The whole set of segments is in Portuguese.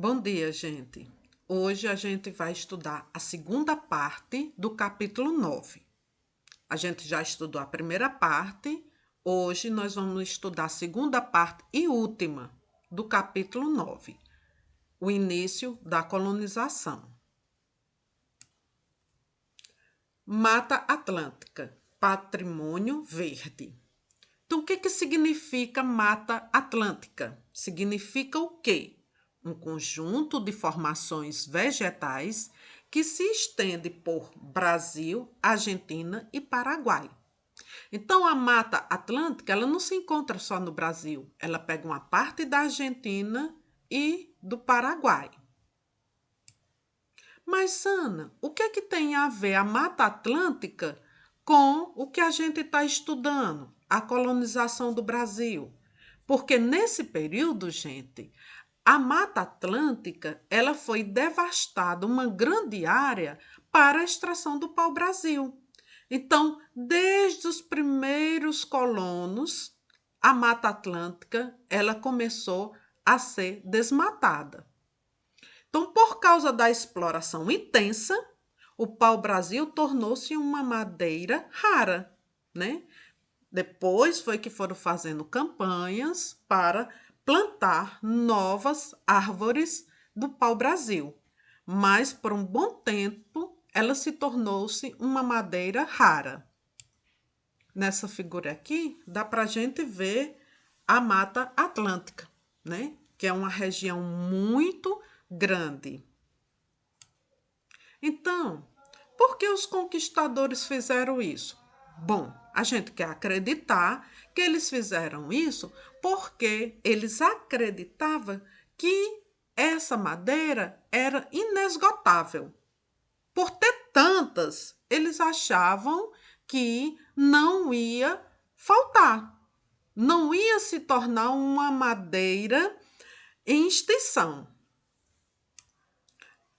Bom dia, gente. Hoje a gente vai estudar a segunda parte do capítulo 9. A gente já estudou a primeira parte, hoje nós vamos estudar a segunda parte e última do capítulo 9, o início da colonização. Mata Atlântica, patrimônio verde. Então, o que significa Mata Atlântica? Significa o quê? Um conjunto de formações vegetais que se estende por Brasil, Argentina e Paraguai. Então, a Mata Atlântica ela não se encontra só no Brasil, ela pega uma parte da Argentina e do Paraguai. Mas, Ana, o que é que tem a ver a Mata Atlântica com o que a gente está estudando, a colonização do Brasil? Porque nesse período, gente, a Mata Atlântica ela foi devastada, uma grande área para a extração do pau-brasil. Então, desde os primeiros colonos, a Mata Atlântica ela começou a ser desmatada. Então, por causa da exploração intensa, o pau-brasil tornou-se uma madeira rara, né? Depois foi que foram fazendo campanhas para plantar novas árvores do pau-brasil. Mas, por um bom tempo, ela se tornou-se uma madeira rara. Nessa figura aqui, dá para a gente ver a Mata Atlântica, né? Que é uma região muito grande. Então, por que os conquistadores fizeram isso? Bom, a gente quer acreditar que eles fizeram isso porque eles acreditavam que essa madeira era inesgotável. Por ter tantas, eles achavam que não ia faltar, não ia se tornar uma madeira em extinção.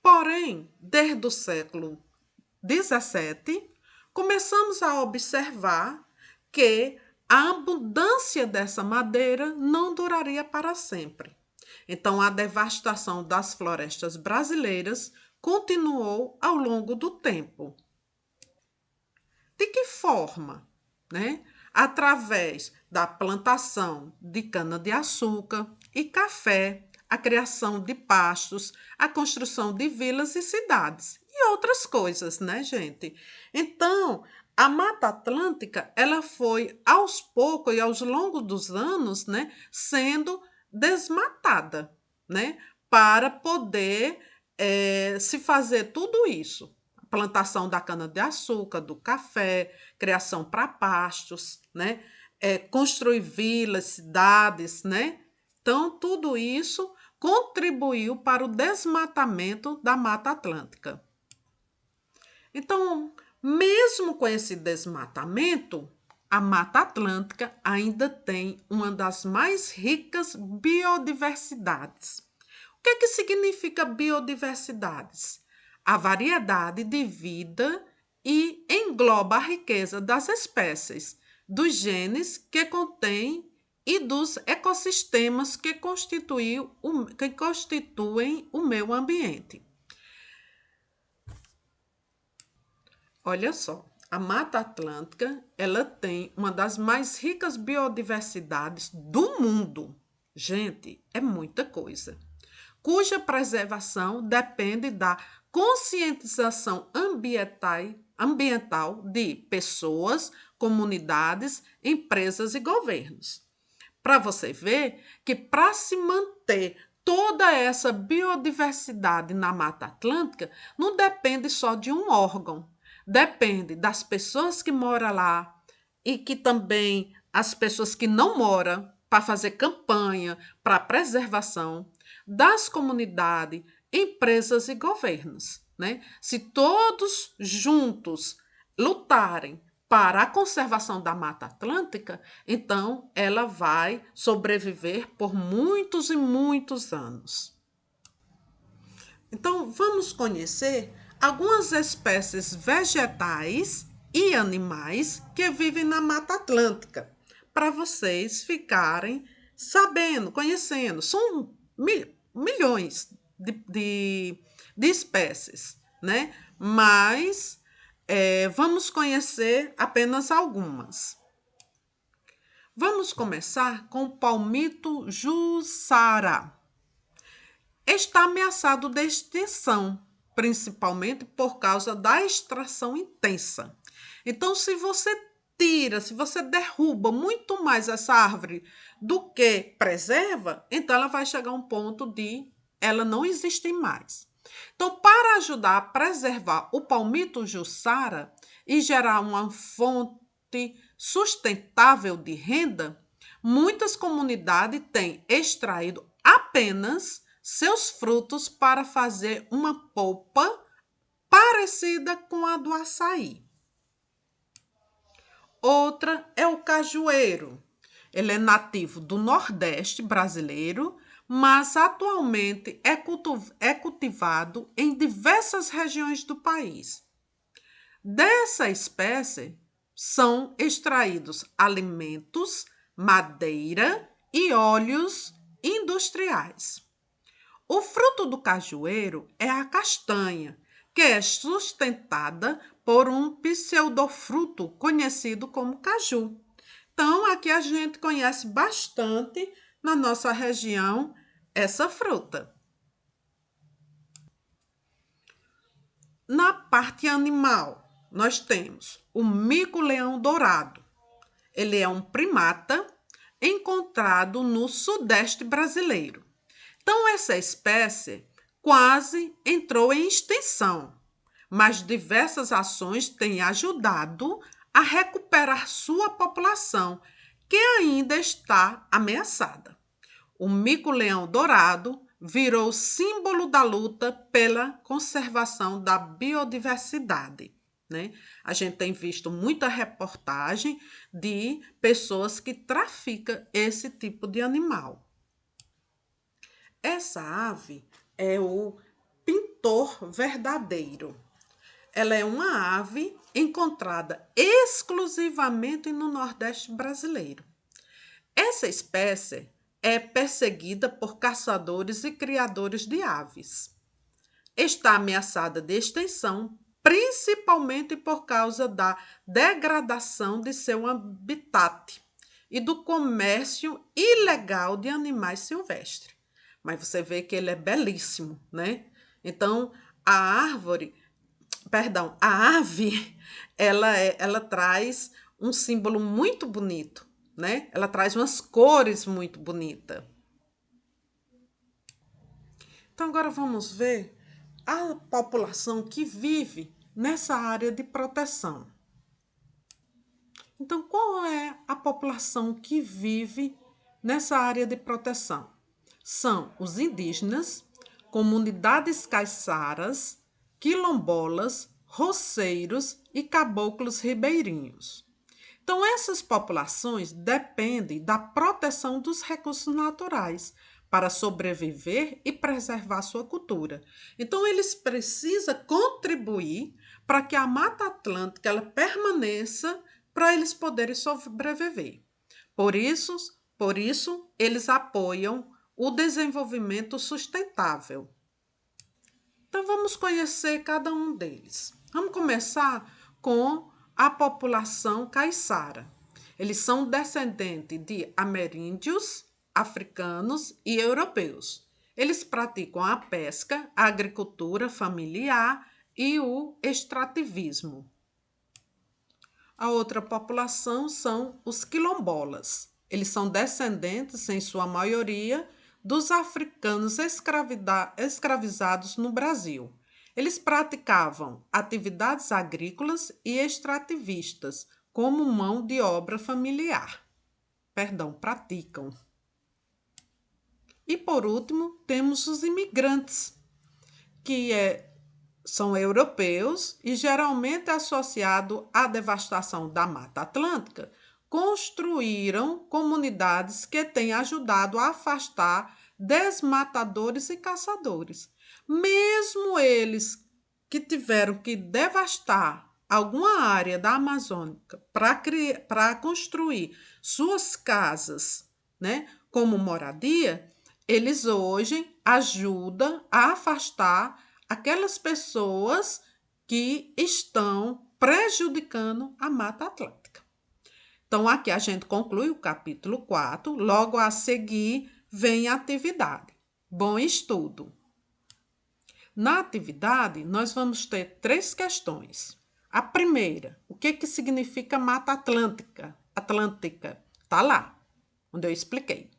Porém, desde o século XVII, começamos a observar que a abundância dessa madeira não duraria para sempre. Então, a devastação das florestas brasileiras continuou ao longo do tempo. De que forma? Né? Através da plantação de cana-de-açúcar e café, a criação de pastos, a construção de vilas e cidades e outras coisas, né, gente? Então, a Mata Atlântica, ela foi aos poucos e aos longos dos anos, né, sendo desmatada, né, para poder se fazer tudo isso. Plantação da cana-de-açúcar, do café, criação para pastos, né? Construir vilas, cidades, né? Então, tudo isso contribuiu para o desmatamento da Mata Atlântica. Então, mesmo com esse desmatamento, a Mata Atlântica ainda tem uma das mais ricas biodiversidades. O que significa biodiversidades? A variedade de vida e engloba a riqueza das espécies, dos genes que contém e dos ecossistemas que constituem o meio ambiente. Olha só, a Mata Atlântica, ela tem uma das mais ricas biodiversidades do mundo. Gente, é muita coisa. Cuja preservação depende da conscientização ambiental de pessoas, comunidades, empresas e governos. Para você ver que para se manter toda essa biodiversidade na Mata Atlântica, não depende só de um órgão, depende das pessoas que moram lá e que também as pessoas que não moram para fazer campanha para a preservação das comunidades, empresas e governos, né? Se todos juntos lutarem para a conservação da Mata Atlântica, então ela vai sobreviver por muitos e muitos anos. Então, vamos conhecer algumas espécies vegetais e animais que vivem na Mata Atlântica, para vocês ficarem sabendo, conhecendo. São milhões de espécies, né? Mas vamos conhecer apenas algumas. Vamos começar com o palmito jussara. Está ameaçado de extinção, principalmente por causa da extração intensa. Então, se você derruba muito mais essa árvore do que preserva, então ela vai chegar a um ponto de ela não existir mais. Então, para ajudar a preservar o palmito jussara e gerar uma fonte sustentável de renda, muitas comunidades têm extraído apenas seus frutos para fazer uma polpa parecida com a do açaí. Outra é o cajueiro. Ele é nativo do Nordeste brasileiro, mas atualmente é cultivado em diversas regiões do país. Dessa espécie são extraídos alimentos, madeira e óleos industriais. O fruto do cajueiro é a castanha, que é sustentada por um pseudofruto conhecido como caju. Então, aqui a gente conhece bastante na nossa região essa fruta. Na parte animal, nós temos o mico-leão dourado. Ele é um primata encontrado no sudeste brasileiro. Então, essa espécie quase entrou em extinção, mas diversas ações têm ajudado a recuperar sua população, que ainda está ameaçada. O mico-leão dourado virou símbolo da luta pela conservação da biodiversidade, né? A gente tem visto muita reportagem de pessoas que traficam esse tipo de animal. Essa ave é o pintor verdadeiro. Ela é uma ave encontrada exclusivamente no Nordeste brasileiro. Essa espécie é perseguida por caçadores e criadores de aves. Está ameaçada de extinção, principalmente por causa da degradação de seu habitat e do comércio ilegal de animais silvestres. Mas você vê que ele é belíssimo, né? Então, a ave, ela traz um símbolo muito bonito, né? Ela traz umas cores muito bonitas. Então, agora vamos ver a população que vive nessa área de proteção. Então, qual é a população que vive nessa área de proteção? São os indígenas, comunidades caiçaras, quilombolas, roceiros e caboclos ribeirinhos. Então, essas populações dependem da proteção dos recursos naturais para sobreviver e preservar sua cultura. Então, eles precisam contribuir para que a Mata Atlântica ela permaneça para eles poderem sobreviver. Por isso, eles apoiam o desenvolvimento sustentável. Então, vamos conhecer cada um deles. Vamos começar com a população caiçara. Eles são descendentes de ameríndios, africanos e europeus. Eles praticam a pesca, a agricultura familiar e o extrativismo. A outra população são os quilombolas. Eles são descendentes, em sua maioria, dos africanos escravizados no Brasil. Eles praticavam atividades agrícolas e extrativistas, como mão de obra familiar. Praticam. E, por último, temos os imigrantes, que são europeus e geralmente associados à devastação da Mata Atlântica, construíram comunidades que têm ajudado a afastar desmatadores e caçadores. Mesmo eles que tiveram que devastar alguma área da Amazônia para construir suas casas, né, como moradia, eles hoje ajudam a afastar aquelas pessoas que estão prejudicando a Mata Atlântica. Então, aqui a gente conclui o capítulo 4, logo a seguir vem a atividade. Bom estudo! Na atividade, nós vamos ter 3 questões. A primeira, o que significa Mata Atlântica? Atlântica, está lá, onde eu expliquei.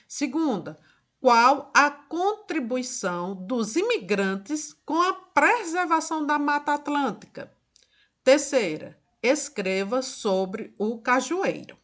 Segunda, qual a contribuição dos imigrantes com a preservação da Mata Atlântica? Terceira, escreva sobre o cajueiro.